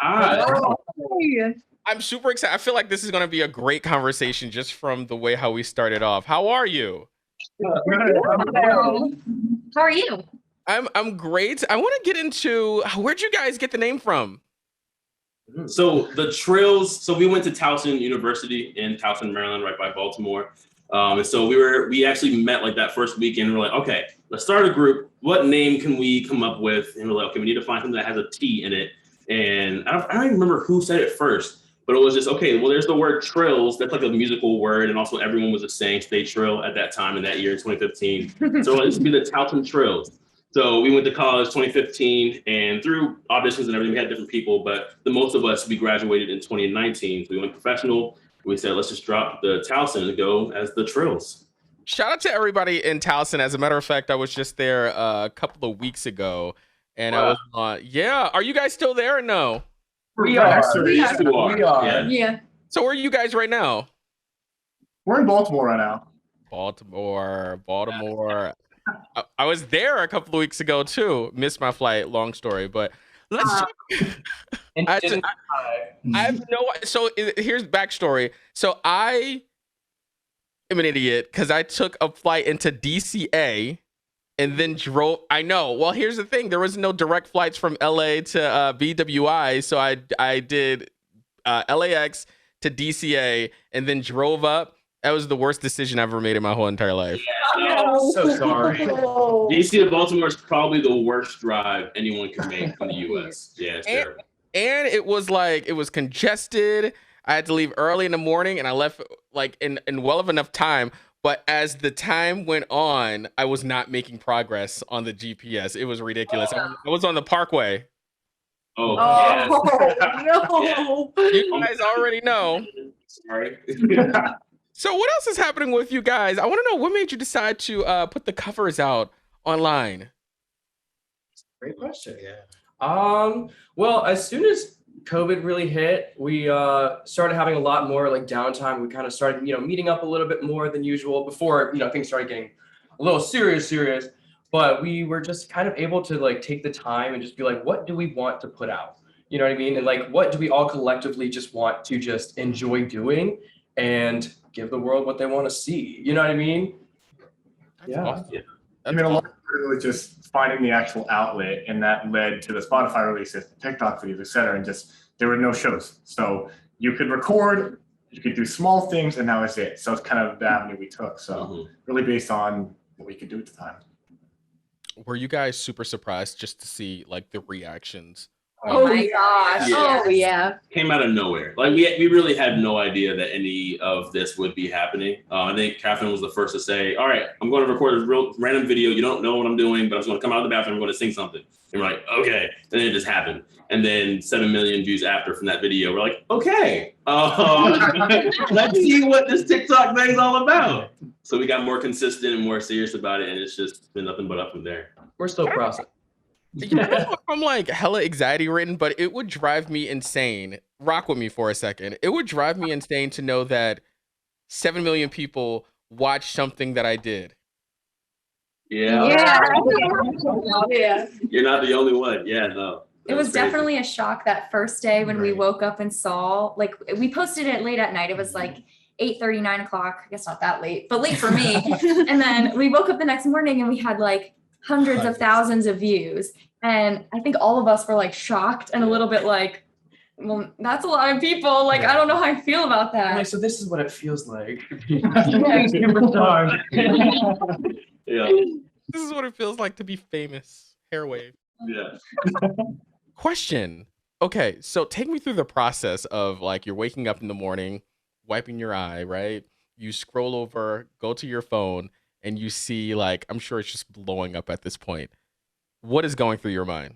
Hi. Hey. I'm super excited. I feel like this is going to be a great conversation just from the way how we started off. How are you? How are you? I'm great. I want to get into where'd you guys get the name from? So the Trills. So we went to Towson University in Towson, Maryland, right by Baltimore. And so we actually met like that first weekend. And we're like, okay, let's start a group. What name can we come up with? And we're like, okay, we need to find something that has a T in it. And I don't even remember who said it first, but it was just okay. Well, there's the word Trills. That's like a musical word, and also everyone was just saying "Stay Trill" at that time in that year, 2015. So let's be the Towson Trills. So we went to college 2015, and through auditions and everything, we had different people, but the most of us, we graduated in 2019. So we went professional. We said, let's just drop the Towson and go as the Trills. Shout out to everybody in Towson. As a matter of fact, I was just there a couple of weeks ago, and I was yeah. Are you guys still there or no? We are. We are. Yeah. So where are you guys right now? We're in Baltimore right now. Baltimore. I was there a couple of weeks ago too. Missed my flight. Long story, but let's. I have no. So here's backstory. So I am an idiot because I took a flight into DCA and then drove. I know. Well, here's the thing. There was no direct flights from LA to BWI, so I did LAX to DCA and then drove up. That was the worst decision I've ever made in my whole entire life. Yeah, So sorry. DC to Baltimore is probably the worst drive anyone can make in the US. Yeah, it's terrible. And it was congested. I had to leave early in the morning, and I left like in well of enough time. But as the time went on, I was not making progress on the GPS. It was ridiculous. I was on the Parkway. Oh, No. You guys already know. Sorry. So what else is happening with you guys? I want to know what made you decide to put the covers out online. Great question. Yeah. Well, as soon as COVID really hit, we started having a lot more like downtime. We kind of started, meeting up a little bit more than usual before, things started getting a little serious. But we were just kind of able to like take the time and just be like, what do we want to put out? You know what I mean? And like, what do we all collectively just want to just enjoy doing and give the world what they want to see? You know what I mean? Yeah. Awesome. I mean, a lot of it was just finding the actual outlet, and that led to the Spotify releases, the TikTok videos, etc. And just there were no shows, so you could record, you could do small things, and that was it. So it's kind of the avenue we took. So really based on what we could do at the time. Were you guys super surprised just to see like the reactions? Oh my gosh. Yeah. Oh yeah. Came out of nowhere. Like we really had no idea that any of this would be happening. I think Catherine was the first to say, all right, I'm going to record a real random video. You don't know what I'm doing, but I'm just going to come out of the bathroom. I'm going to sing something. And we're like, okay. And then it just happened. And then 7 million views after from that video. We're like, okay, let's see what this TikTok thing is all about. So we got more consistent and more serious about it. And it's just been nothing but up from there. We're still processing. I'm like hella anxiety ridden, but it would drive me insane. Rock with me for a second. It would drive me insane to know that 7 million people watched something that I did. Yeah. Yeah. You're not the only one. Yeah, no. It was definitely a shock that first day when we woke up and saw, like, we posted it late at night. It was like 8:30, 9 o'clock. I guess not that late, but late for me. And then we woke up the next morning and we had like hundreds of thousands of views. And I think all of us were like shocked and a little bit like, well, that's a lot of people. Like, I don't know how I feel about that. Like, so this is what it feels like. Yeah. This is what it feels like to be famous. Hair wave. Yeah. Question. Okay, so take me through the process of like you're waking up in the morning, wiping your eye, right? You scroll over, go to your phone, and you see like, I'm sure it's just blowing up at this point. What is going through your mind?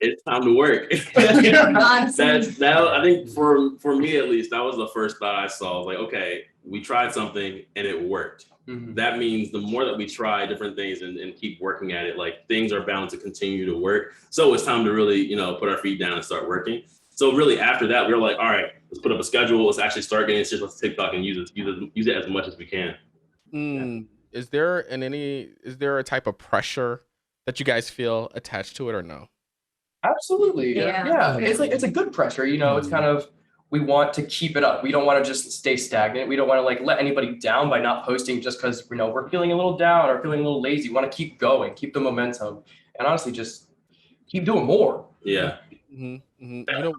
It's time to work. I think for me at least, that was the first thought I saw. Like, okay, we tried something and it worked. That means the more that we try different things and keep working at it, like things are bound to continue to work. So it's time to really, put our feet down and start working. So really after that, we were like, all right, let's put up a schedule. Let's actually start getting shit on TikTok and use it as much as we can. Yeah. Is there a type of pressure that you guys feel attached to it or no? Absolutely. Yeah. Yeah. It's a good pressure, you know, it's kind of, we want to keep it up. We don't want to just stay stagnant. We don't want to like let anybody down by not posting just because, you know, we're feeling a little down or feeling a little lazy. We want to keep going, keep the momentum, and honestly just keep doing more. Yeah. You know,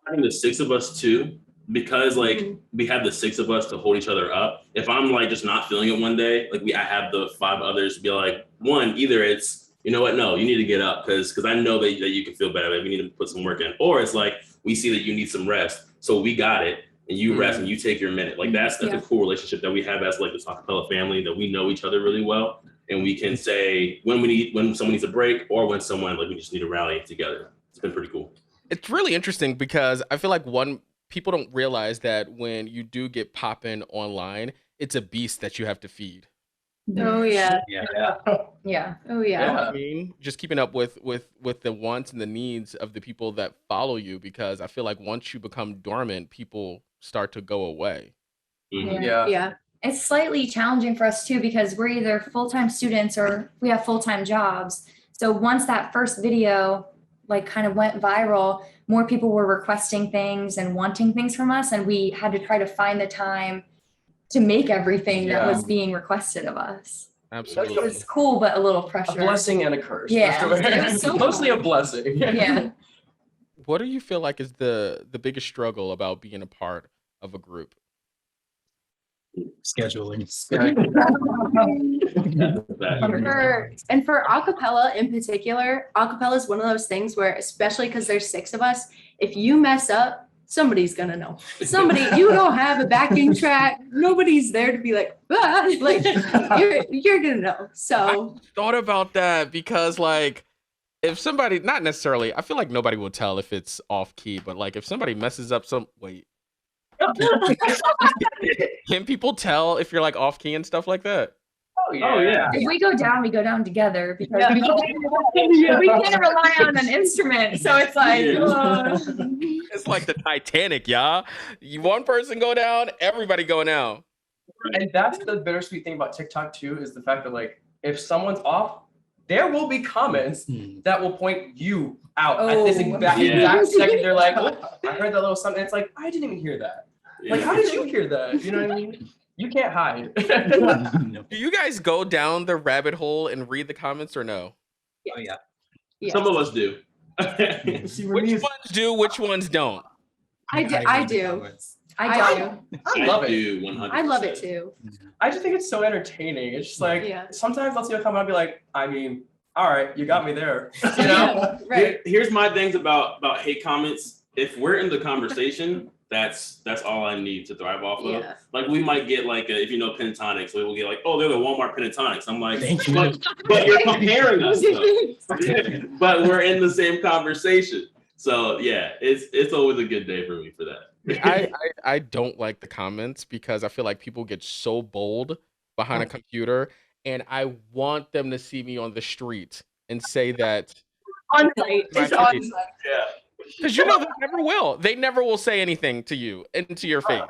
Having the 6 of us too, because like we have the 6 of us to hold each other up. If I'm like just not feeling it one day, like I have the 5 others to be like, one, either it's, you know what, no, you need to get up because I know that you can feel better, but we need to put some work in. Or it's like we see that you need some rest, so we got it, and you rest and you take your minute. Like that's a cool relationship that we have as like this acapella family, that we know each other really well, and we can say when someone needs a break or when someone like we just need to rally together. It's been pretty cool. It's really interesting because I feel like people don't realize that when you do get popping online, it's a beast that you have to feed. Oh yeah. Yeah. Yeah. Oh yeah. I mean, just keeping up with the wants and the needs of the people that follow you, because I feel like once you become dormant, people start to go away. Yeah. It's slightly challenging for us too because we're either full-time students or we have full-time jobs. So once that first video like kind of went viral, more people were requesting things and wanting things from us, and we had to try to find the time to make everything that was being requested of us. Absolutely. It was cool, but a little pressure. A blessing and a curse. Yeah. It was so mostly a blessing. Yeah. What do you feel like is the biggest struggle about being a part of a group? Scheduling. And for acapella in particular, acapella is one of those things where, especially because there's 6 of us, if you mess up, somebody's gonna know. You don't have a backing track. Nobody's there to be like, like you're gonna know. So I thought about that because like if somebody, not necessarily, I feel like nobody will tell if it's off key, but like if somebody messes up can people tell if you're like off key and stuff like that? Oh yeah. If we go down together because we can't rely on an instrument. So it's like, It's like the Titanic, y'all. One person go down, everybody go down. And that's the bittersweet thing about TikTok too, is the fact that like if someone's off, there will be comments that will point you out at this exact second. They're like, oh, I heard that little something. It's like, I didn't even hear that. Like, how did you hear that? You know what I mean? You can't hide. Do you guys go down the rabbit hole and read the comments or no? Oh yeah. Some of us do. Which ones do, which ones don't? I do. I love it. do 100%. I love it too. I just think it's so entertaining. It's just like sometimes I'll see a comment, I'll be like, I mean, all right, you got me there. You know? Right. Here's my things about hate comments. If we're in the conversation, that's all I need to thrive off of. Like we might get like if you know pentatonics, we will get like, oh, they're the Walmart pentatonics. I'm like, but you're comparing us though. But we're in the same conversation. So yeah, it's always a good day for me for that. I don't like the comments because I feel like people get so bold behind a computer, and I want them to see me on the street and say that On site. It's on site. Yeah. Because you know they never will. They never will say anything to you into your face.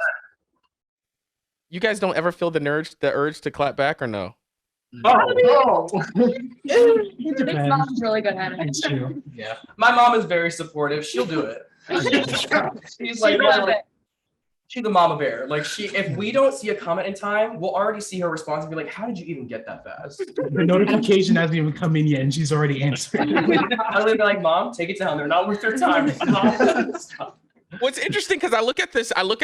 You guys don't ever feel the urge to clap back or no? Oh, This mom's really good at it. It's true. Yeah. My mom is very supportive. She'll do it. She's like, she's the mama bear. Like if we don't see a comment in time, we'll already see her response and be like, how did you even get that fast? The notification hasn't even come in yet, and she's already answered. I'll be like, Mom, take it down. They're not worth their time. What's interesting, because I look at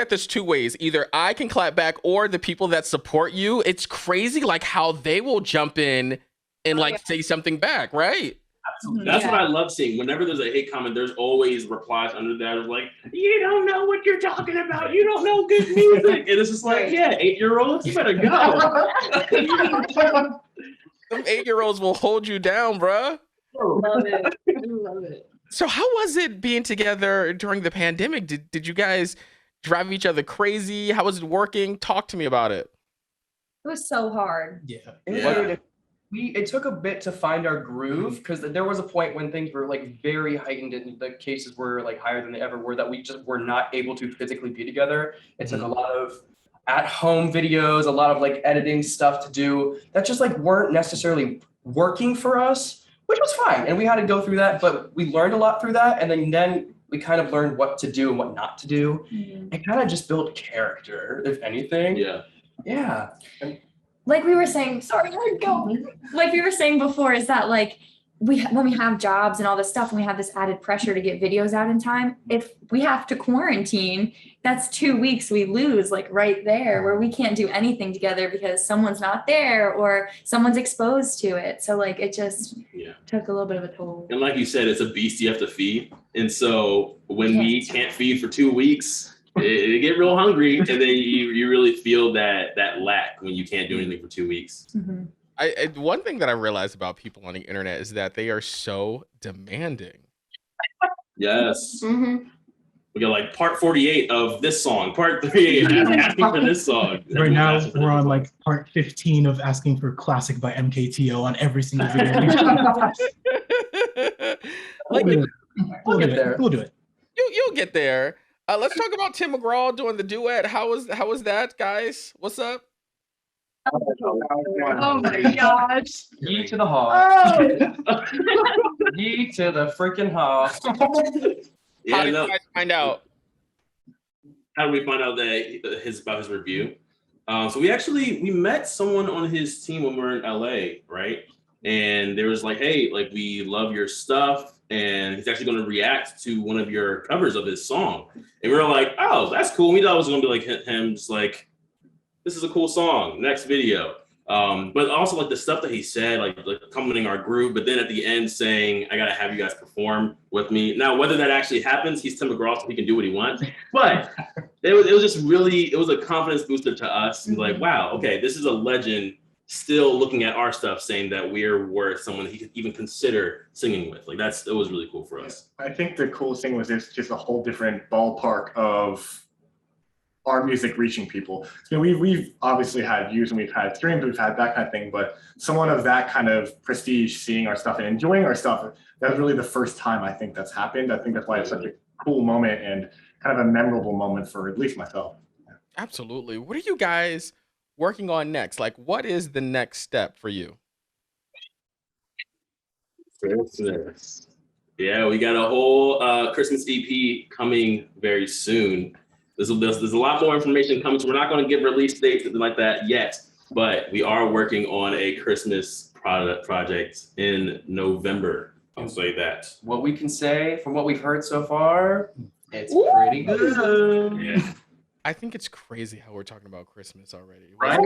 this 2 ways. Either I can clap back or the people that support you. It's crazy like how they will jump in and say something back, right? Absolutely. That's what I love seeing. Whenever there's a hate comment, there's always replies under that of like, you don't know what you're talking about. You don't know good music. And it's just like, yeah, 8-year-olds, you better go. Some 8-year-olds will hold you down, bruh. Love it. I love it. So how was it being together during the pandemic? Did you guys drive each other crazy? How was it working? Talk to me about it. It was so hard. Yeah. It took a bit to find our groove because there was a point when things were like very heightened and the cases were like higher than they ever were, that we just were not able to physically be together. It took a lot of at-home videos, a lot of like editing stuff to do that just like weren't necessarily working for us, which was fine. And we had to go through that, but we learned a lot through that. And then we kind of learned what to do and what not to do. It kind of just built character, if anything. Yeah. Yeah. Like we were saying, like we were saying before, is that like when we have jobs and all this stuff and we have this added pressure to get videos out in time, if we have to quarantine, that's 2 weeks we lose like right there where we can't do anything together because someone's not there or someone's exposed to it. So like it just took a little bit of a toll. And like you said, it's a beast you have to feed. And so when we can't feed for 2 weeks, it get real hungry, and then you really feel that lack when you can't do anything for 2 weeks. Mm-hmm. One thing that I realized about people on the internet is that they are so demanding. Yes. Mm-hmm. We got like part 48 of this song, part 38 asking for this song. Right now, we're on like part 15 of asking for Classic by MKTO on every single video. Like, We'll get there. We'll do it. You'll get there. Let's talk about Tim McGraw doing the duet. How was that, guys? What's up? Oh my gosh. Ye to the hall. Ye to the freaking hall. How did you guys find out? How did we find out that about his review? So we met someone on his team when we were in LA, right? And there was like, hey, like we love your stuff, and he's actually going to react to one of your covers of his song. And we were like, oh, that's cool. We thought it was going to be like him, just like, this is a cool song. Next video. But also like the stuff that he said, like complimenting our group, but then at the end saying, I gotta have you guys perform with me. Now, whether that actually happens, he's Tim McGraw, so he can do what he wants. But it was just really, it was a confidence booster to us. He's like, wow, okay, this is a legend still looking at our stuff, saying that we're worth someone he could even consider singing with. Like it was really cool for us. I think the coolest thing was it's just a whole different ballpark of our music reaching people. So we've obviously had views and we've had streams, we've had that kind of thing, but someone of that kind of prestige seeing our stuff and enjoying our stuff, that was really the first time I think that's happened. I think that's why it's such a cool moment and kind of a memorable moment for at least myself. Absolutely. What are you guys working on next? Like, what is the next step for you? Christmas. Yeah, we got a whole Christmas EP coming very soon. There's a lot more information coming, so we're not going to give release dates like that yet, but we are working on a Christmas project in November. I'll say that. What we can say from what we've heard so far, it's pretty good. Yeah. I think it's crazy how we're talking about Christmas already. Right?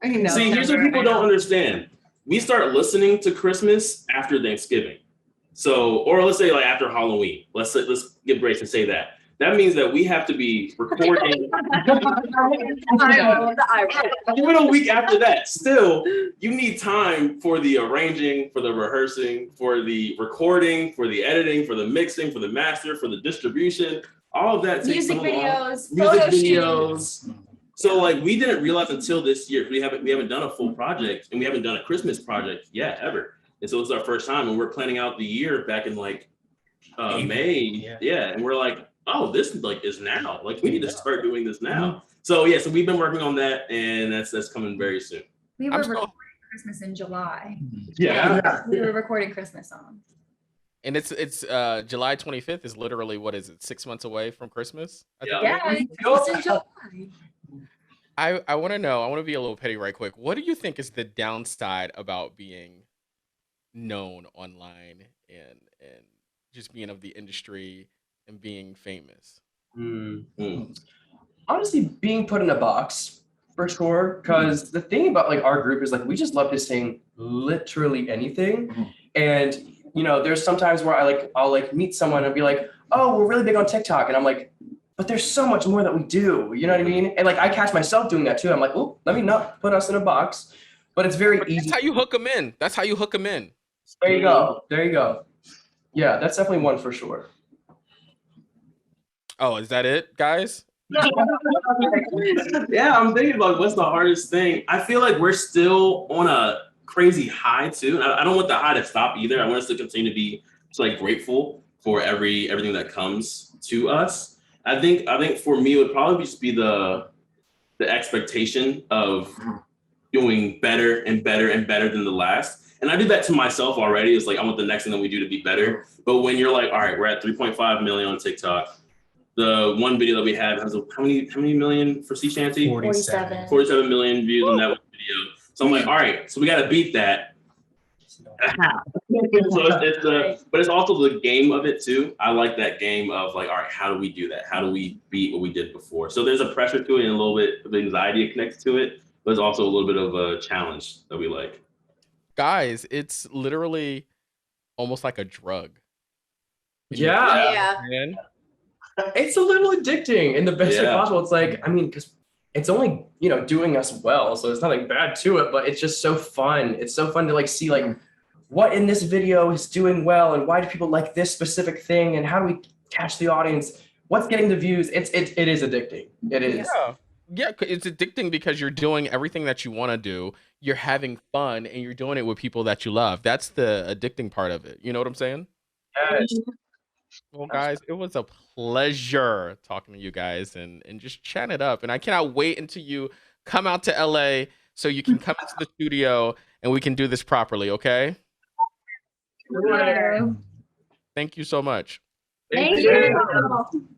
I know. See, here's what people don't understand. We start listening to Christmas after Thanksgiving. So, or let's say like after Halloween. Let's give grace and say that. That means that we have to be recording even a week after that. Still, you need time for the arranging, for the rehearsing, for the recording, for the editing, for the mixing, for the master, for the distribution. All of that takes Music so long. videos, Music photo videos. shoots. So like we didn't realize until this year, we haven't done a full project, and we haven't done a Christmas project yet ever. And so it's our first time, and we're planning out the year back in like May. Yeah, and we're like, oh, this like is now. Like we need to start doing this now. So yeah, so we've been working on that, and that's coming very soon. We were recording Christmas in July. Yeah. We were recording Christmas songs. And it's July 25th is literally, what is it, 6 months away from Christmas? Yeah, it's in July. I want to know, I want to be a little petty right quick. What do you think is the downside about being known online and just being of the industry and being famous? Honestly, being put in a box for sure. Because the thing about like our group is like we just love to sing literally anything. And you know, there's sometimes where I'll meet someone and be like, oh, we're really big on TikTok. And I'm like, but there's so much more that we do. You know what I mean? And like I catch myself doing that too. I'm like, oh, let me not put us in a box. But it's very easy. That's how you hook them in. That's how you hook them in. There you go. There you go. Yeah, that's definitely one for sure. Oh, is that it, guys? Yeah, I'm thinking about what's the hardest thing. I feel like we're still on a crazy high too. I don't want the high to stop either. I want us to continue to be like grateful for everything that comes to us. I think for me it would probably just be the expectation of doing better and better and better than the last. And I do that to myself already. It's like, I want the next thing that we do to be better. But when you're like, all right, we're at 3.5 million on TikTok. The one video that we had has how many million for Sea Shanty? 47. 47 million views on that one video. So I'm like, all right, so we got to beat that. But it's also the game of it too. I like that game of like, all right, how do we do that? How do we beat what we did before? So there's a pressure to it and a little bit of anxiety connected to it, but it's also a little bit of a challenge that we like. Guys, it's literally almost like a drug. Yeah. Man. It's a little addicting in the best way Yeah. possible. It's like, I mean, because it's only, doing us well. So there's nothing bad to it, but it's just so fun. It's so fun to like see like what in this video is doing well and why do people like this specific thing and how do we catch the audience? What's getting the views? It is addicting. It is. Yeah, it's addicting because you're doing everything that you want to do. You're having fun and you're doing it with people that you love. That's the addicting part of it. You know what I'm saying? Yes. Well, guys, it was a pleasure talking to you guys and just chatting it up. And I cannot wait until you come out to LA so you can come into the studio and we can do this properly, okay? Yeah. Thank you so much. Thank you.